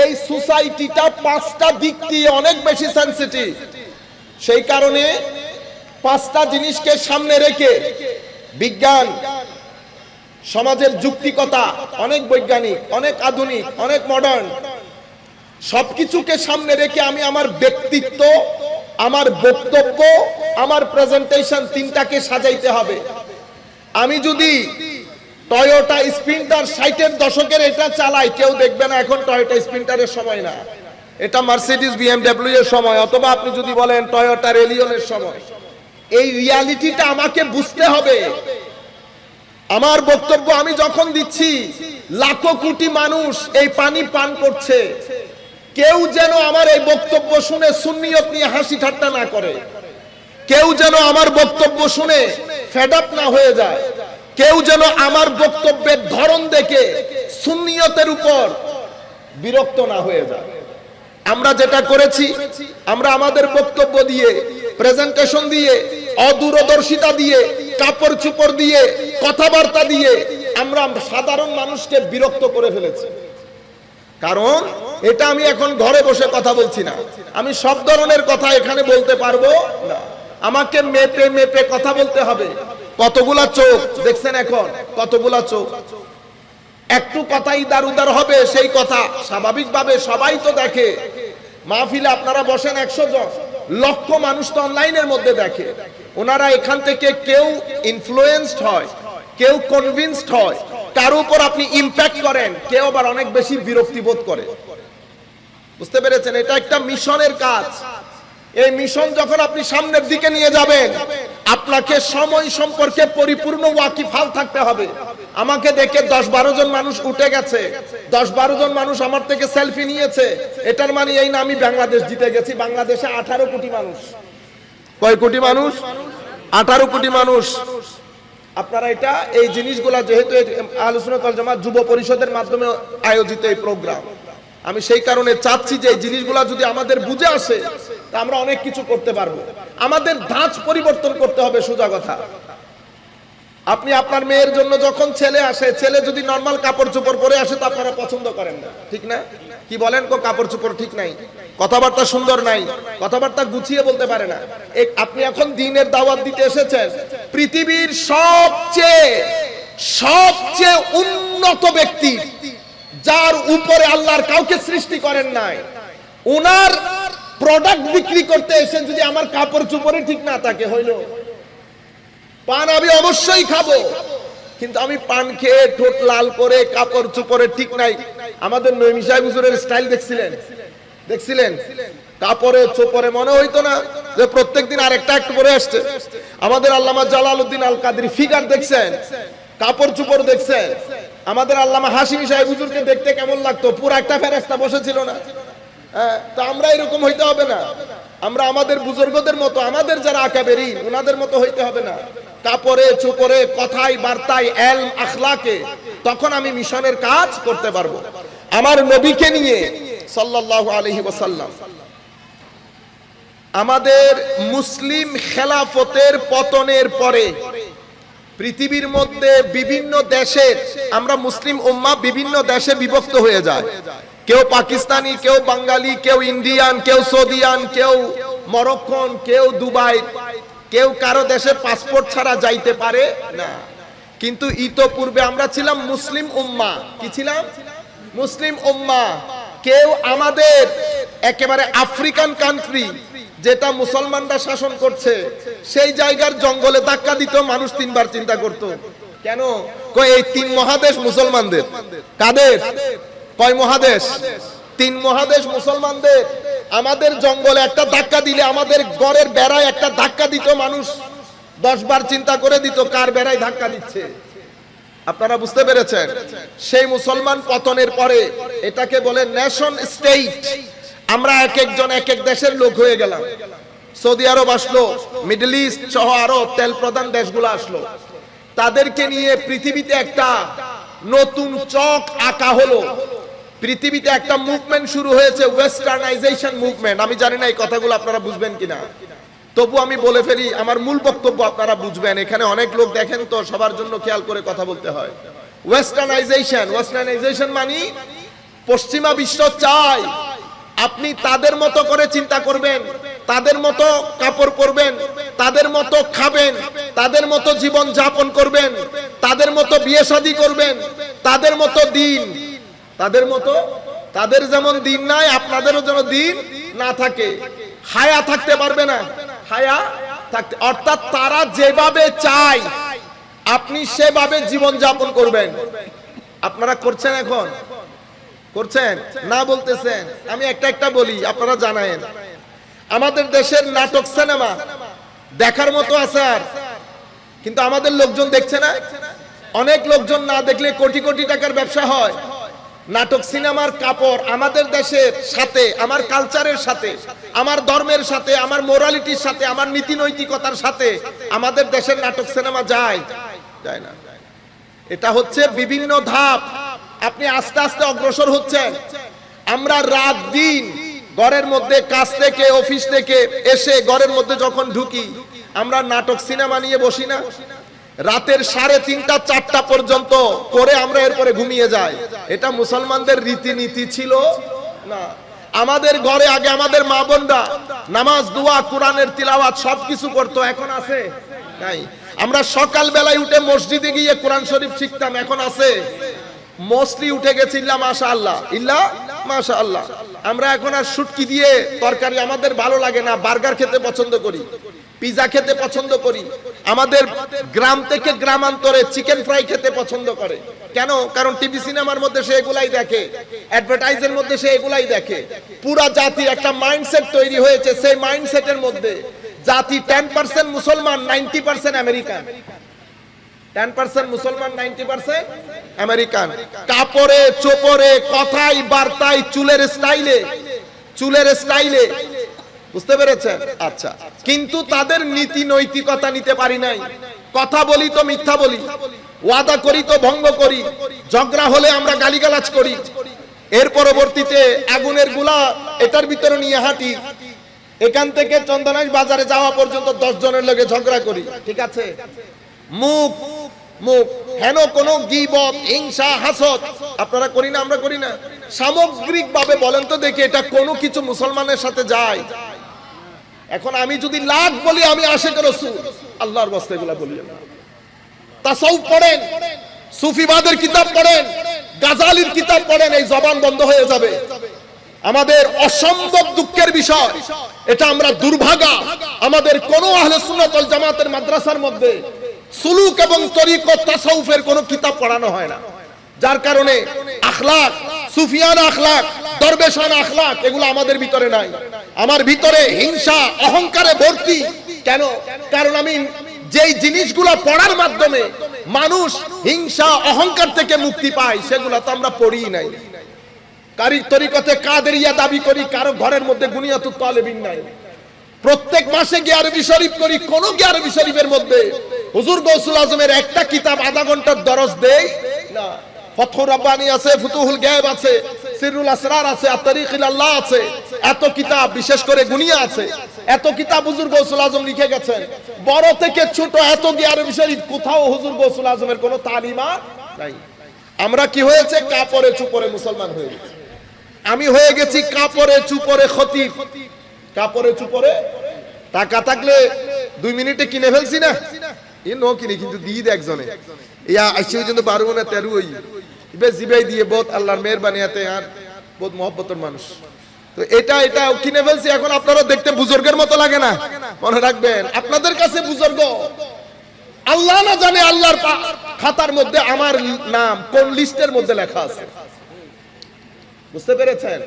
এই সোসাইটিটা পাঁচটা দিক দিয়ে অনেক বেশি সেনসিটিভ। সেই কারণে পাঁচটা জিনিসকে সামনে রেখে বিজ্ঞান, সমাজের যুক্তিকতা, অনেক বৈজ্ঞানিক, অনেক আধুনিক, অনেক মডার্ন, সবকিছুকে সামনে রেখে আমি আমার ব্যক্তিত্ব, আমার বক্তব্য, আমার প্রেজেন্টেশন তিনটাকে সাজাইতে হবে। আমি যদি টয়োটা স্প্রিন্টার 60-এর দশকের এটা চালাই, কেউ দেখবে না এখন টয়োটা স্প্রিন্টারের সময় না, এটা মার্সিডিজ বিএমডব্লিউ এর সময়, অথবা আপনি যদি বলেন টয়োটা রেলিয়নের সময়। এই রিয়ালিটিটা আমাকে বুঝতে হবে। আমার বক্তব্য আমি যখন দিচ্ছি, লাখো কোটি মানুষ এই পানি পান করছে, কেউ যেন আমার এই বক্তব্য শুনে সুন্নিয়ত নিয়ে হাসি ঠাট্টা না করে, কেউ যেন আমার বক্তব্য শুনে ফেড আপ না হয়ে যায়, কেউ যেন আমার বক্তব্যের ধরন দেখে সুন্নিয়তের উপর বিরক্ত না হয়ে যায়। আমরা যেটা করেছি, আমরা আমাদের বক্তব্য দিয়ে, প্রেজেন্টেশন দিয়ে, অদূরদর্শিতা দিয়ে, কাপড় চোপড় দিয়ে, কথাবার্তা দিয়ে আমরা সাধারণ মানুষকে বিরক্ত করে ফেলেছি। কারণ এটা আমি এখন ঘরে বসে কথা বলছি না, আমি সব ধরনের কথা এখানে বলতে পারবো না, আমাকে মেপে মেপে কথা বলতে হবে। কতগুলা চোখ দেখছেন এখন, কতগুলা চোখ, একটু কথা ইদার উদার হবে, সেই কথা স্বাভাবিকভাবে সবাই তো দেখে। মাহফিলে আপনারা বসেন 100 জন, লক্ষ মানুষ তো অনলাইনের মধ্যে দেখে। ওনারা এখান থেকে কেউ ইনফ্লুয়েন্সড হয়, কেউ কনভিন্সড হয়, কার উপর আপনি ইম্প্যাক্ট করেন, কেউ আবার অনেক বেশি বিরক্তি বোধ করে। বুঝতে পেরেছেন? এটা একটা মিশনের কাজ। এই মিশন যখন আপনি সামনের দিকে নিয়ে যাবেন, আপনাকে সময় সম্পর্কে পরিপূর্ণ ওয়াকিফাল থাকতে হবে। আমাকে দেখে 10-12 জন মানুষ উঠে গেছে, 10-12 জন মানুষ আমার থেকে সেলফি নিয়েছে, এটার মানে এই না আমি বাংলাদেশ জিতে গেছি। বাংলাদেশে 18 কোটি মানুষ। কয় কোটি মানুষ? 18 কোটি মানুষ। আপনারা এটা এই জিনিসগুলা, যেহেতু আহলে সুন্নাত ওয়াল জামাত যুব পরিষদের মাধ্যমে আয়োজিত এই প্রোগ্রাম, আমি সেই কারণে চাচ্ছি যে এই জিনিসগুলা যদি আমাদের বুঝে আসে, তা আমরা অনেক কিছু করতে পারবো। আমাদের ধাঁচ পরিবর্তন করতে হবে, সোজা কথা। আপনি আপনার মেয়ের জন্য যখন ছেলে আসে, ছেলে যদি নরমাল কাপড় চোপড় পরে আসে, তা আপনারা পছন্দ করেন না, ঠিক না? কি বলেন? কাপড় চোপড় ঠিক নাই, কথাবার্তা সুন্দর নাই, কথাবার্তা গুছিয়ে বলতে পারে না। আপনি এখন দ্বীনের দাওয়াত দিতে এসেছেন, পৃথিবীর সবচেয়ে উন্নত ব্যক্তি, যার উপরে আল্লাহর কাউকে সৃষ্টি করেন নাই, ওনার প্রোডাক্ট বিক্রি করতে এসে যদি আমার কাপড় চোপড়ে ঠিক না থাকে, হইল? পান আমি অবশ্যই খাবো, কিন্তু আমি পান খেয়ে ঠোঁট লাল করে কাপড় চোপড়ে ঠিক নাই। আমাদের নঈমী সাহেব হুজুরের স্টাইল দেখছিলেন? কাপড়ে চোপড়ে মনে হইতো না যে প্রত্যেকদিন আরেকটা একটু পরে আসছে। আমাদের আল্লামা জালালউদ্দিন আল কাদরি ফিগার দেখছেন, কাপড় চোপড় দেখছেন। আমাদের আল্লামা হাশিমি সাহেব হুজুরকে দেখতে কেমন লাগতো? পুরো একটা ফেরেশতা বসেছিল না? তো আমরা এরকম হইতে হবে না। আমরা আমাদের বুজুর্গদের মতো, আমাদের যারা আকাবেরিন, ওনাদের মতো হইতে হবে না। কাপড়ে চোপড়ে, কথায় বার্তায়, ইলম আখলাকে, তখন আমি মিশনের কাজ করতে পারবো। আমার নবীকে নিয়ে সাল্লাল্লাহু আলাইহি ওয়াসাল্লাম, আমাদের মুসলিম খেলাফতের পতনের পরে পৃথিবীর মধ্যে বিভিন্ন দেশে, আমরা মুসলিম উম্মাহ বিভিন্ন দেশে বিভক্ত হয়ে যায়। কেউ পাকিস্তানি, কেউ বাঙালি, কেউ ইন্ডিয়ান, কেউ সৌদিয়ান, কেউ মরক্কন, কেউ দুবাই, কেউ কারো দেশে পাসপোর্ট ছাড়া যাইতে পারে না। কিন্তু ইতোপূর্বে আমরা ছিলাম মুসলিম উম্মাহ। কি ছিলাম? মুসলিম উম্মাহ। কেউ আমাদের একেবারে আফ্রিকান কান্ট্রি, যেটা মুসলমানরা শাসন করছে, সেই জায়গার জঙ্গলে ধাক্কা দিত, মানুষ 3 বার চিন্তা করত। কেন? এই 3 মহাদেশ মুসলমানদের। কাদের? কয় মহাদেশ? 3 মহাদেশ মুসলমানদের। আমাদের জঙ্গলে একটা ধাক্কা দিলে, আমাদের ঘরের বেড়ায় একটা ধাক্কা দিত, মানুষ 10 বার চিন্তা করে দিত কার বেড়ায় ধাক্কা দিচ্ছে। আপনারা বুঝতে পেরেছেন? সেই মুসলমান পতনের পরে এটাকে বলে নেশন স্টেট। আমরা এক একজন এক এক দেশের লোক হয়ে গেলাম। সৌদি আরব আসলো, মিডল ইস্ট সহ আরো তেল প্রধান দেশগুলো আসলো। তাদেরকে নিয়ে পৃথিবীতে একটা নতুন চক আঁকা হলো। পৃথিবীতে একটা মুভমেন্ট শুরু হয়েছে, ওয়েস্টার্নাইজেশন মুভমেন্ট। আমি জানি না এই কথাগুলো আপনারা বুঝবেন কিনা, তবু আমি বলে ফেলি, আমার মূল বক্তব্য আপনারা বুঝবেন। এখানে অনেক লোক দেখেন তো, সবার জন্য খেয়াল করে কথা বলতে হয়। ওয়েস্টার্নাইজেশন মানে পশ্চিমা বিশ্ব চায় আপনি তাদের মতো করে চিন্তা করবেন, তাদের মতো কাপড় পরবেন, তাদের মতো খাবেন, তাদের মতো জীবন যাপন করবেন, তাদের মতো বিয়ে শাদী করবেন, তাদের মতো দিন, তাদের যেমন দিন নাই আপনাদেরও যেন দিন না থাকে, হায়া থাকতে পারবে না, হায়া থাকতে, অর্থাৎ তারা যেভাবে চায় আপনি সেভাবে জীবন যাপন করবেন। আপনারা করছেন, এখন করছেন না বলতেছেন? আমি একটা বলি, আপনারা জানেন আমাদের দেশের নাটক সিনেমা দেখার মতো আছে, আর কিন্তু আমাদের লোকজন দেখছে না। অনেক লোকজন না দেখলে কোটি কোটি টাকার ব্যবসা হয়। নাটক সিনেমার কাপড় আমাদের দেশের সাথে, আমার কালচারের সাথে, আমার ধর্মের সাথে, আমার মোরালিটির সাথে, আমার নীতি নৈতিকতার সাথে আমাদের দেশের নাটক সিনেমা যায় না। এটা হচ্ছে বিভিন্ন ধাপ, আপনি আস্তে আস্তে অগ্রসর হচ্ছেন। আমরা রাত দিন ঘরের মধ্যে কাজ থেকে, অফিস থেকে এসে ঘরের মধ্যে যখন ঢুকি, আমরা নাটক সিনেমা নিয়ে বসি না? রাতের 3:30 4টা পর্যন্ত করে আমরা এরপরে ঘুমিয়ে যাই। এটা মুসলমানদের রীতিনীতি ছিল না। আমাদের ঘরে আগে আমাদের মা বোনরা নামাজ, দোয়া, কোরআনের তিলাওয়াত সবকিছু করতো, এখন আছে নাই। আমরা সকাল বেলায় উঠে মসজিদে গিয়ে কোরআন শরীফ শিখতাম, এখন আছে? মোস্টলি উঠে গেছি, ইল্লা মাশাআল্লাহ, ইল্লা মাশাআল্লাহ। আমরা এখন আর শুটকি দিয়ে তরকারি আমাদের ভালো লাগে না, বার্গার খেতে পছন্দ করি, পিজা খেতে পছন্দ করি। আমাদের গ্রাম থেকে গ্রামান্তরে চিকেন ফ্রাই খেতে পছন্দ করে। কেন? কারণ টিভি সিনেমার মধ্যে সে এগুলাই দেখে, অ্যাডভার্টাইজের মধ্যে সে এগুলাই দেখে। পুরা জাতির একটা মাইন্ডসেট তৈরি হয়েছে, সেই মাইন্ডসেটের মধ্যে জাতি 10% মুসলমান, 90% আমেরিকান। 10% মুসলমান, 90% আমেরিকান। কাপড়ে, চোপড়ে, কথায়, বার্তায়, চুলের স্টাইলে, বুঝতে পেরেছেন? আচ্ছা, কিন্তু তাদের নীতি নৈতিকতা নিতে পারি নাই। কথা বলি তো মিথ্যা বলি, ওয়াদা করি তো ভঙ্গ করি, ঝগড়া হলে আমরা গালিগালাজ করি, এর পরবর্তীতে আগুনের গুলা এটার ভিতরে নিয়ে হাঁটি, এখান থেকে চন্দনাইশ বাজারে যাওয়া পর্যন্ত 10 জনের লগে ঝগড়া করি। ঠিক আছে? মুখ হেন কোন গীবত, হিংসা, হাসদ আপনারা করি না? আমরা করি না? সামগ্রিক ভাবে বলেন তো দেখি, এটা কোনো কিছু মুসলমানের সাথে যায়? এখন আমি যদি লাখ বলি আমি আশিক রাসূল, আল্লাহর ওয়াস্তে এগুলা বলি না। তাসাউফ পড়েন, সুফিবাদের কিতাব পড়েন, গাজালির কিতাব পড়েন, এই জবান বন্ধ হয়ে যাবে। আমাদের অসম্ভব দুঃখের বিষয়, এটা আমরা দুর্ভাগা, আমাদের কোন আহলে সুন্নাত ওয়াল জামাতের মাদ্রাসার মধ্যে সুলুক এবং তরিকত, তাসাউফের কোন কিতাব পড়ানো হয় না। যার কারণে আখলাক, সুফিয়ান আখলাক, দরবেশান আখলাক এগুলো আমাদের ভিতরে নাই। আমার ভিতরে হিংসা, অহংকারে ভর্তি। কেন? কারণ আমি যেই জিনিসগুলো পড়ার মাধ্যমে মানুষ হিংসা, অহংকার থেকে মুক্তি পায়, সেগুলো তো আমরা পড়ি নাই। কারি তরিকতে কাদেরিয়া দাবি করি, কারো ঘরের মধ্যে গুনিয়াতুত তালেবিন নাই। প্রত্যেক মাসে গিয়ে আরবি শরীফ করি, কোন গিয়ে আরবি শরীফের মধ্যে হুজুর গৌসুল আজমের একটা কিতাব আধা ঘন্টার দরজ দেই না। ফতহুর রাব্বানি আছে, ফুতুহুল গায়েব আছে, সিররুল আসরার আছে, আত-তারিক ইলাল্লাহ আছে, এত কিতাব, বিশেষ করে গুনিয়া আছে, এত কিতাব হুজুর গৌসুল আজম লিখে গেছেন। বড় থেকে ছোট এত গিয়ে আরবি শরীফ, কোথাও হুজুর গৌসুল আজমের কোনো তালিমাত নাই। আমরা কি হয়েছে? কাপড়ে চুপড়ে মুসলমান হয়ে গেছি। আমি হয়ে গেছি কাপড়ে চুপড়ে খতিব। কাপড়ে চুপড়ে টাকা থাকলে 2 মিনিটে কিনে ফেলছি না, এ নো কিনে, কিন্তু দিয়ে দেয় একজনে, ইয়া আইসি পর্যন্ত 12 না 13 হই বে জিবাই দিয়ে, বহুত আল্লাহর মেহেরবানি, এতে আর বহুত মহব্বতের মানুষ। তো এটা কিনে ফেলছি। এখন আপনারা দেখতে বুজুর্গের মতো লাগে না? মনে রাখবেন, আপনাদের কাছে বুজুর্গ, আল্লাহ না জানে আল্লাহর খাতার মধ্যে আমার নাম কোন লিস্টের মধ্যে লেখা আছে। বুঝতে পেরেছেন?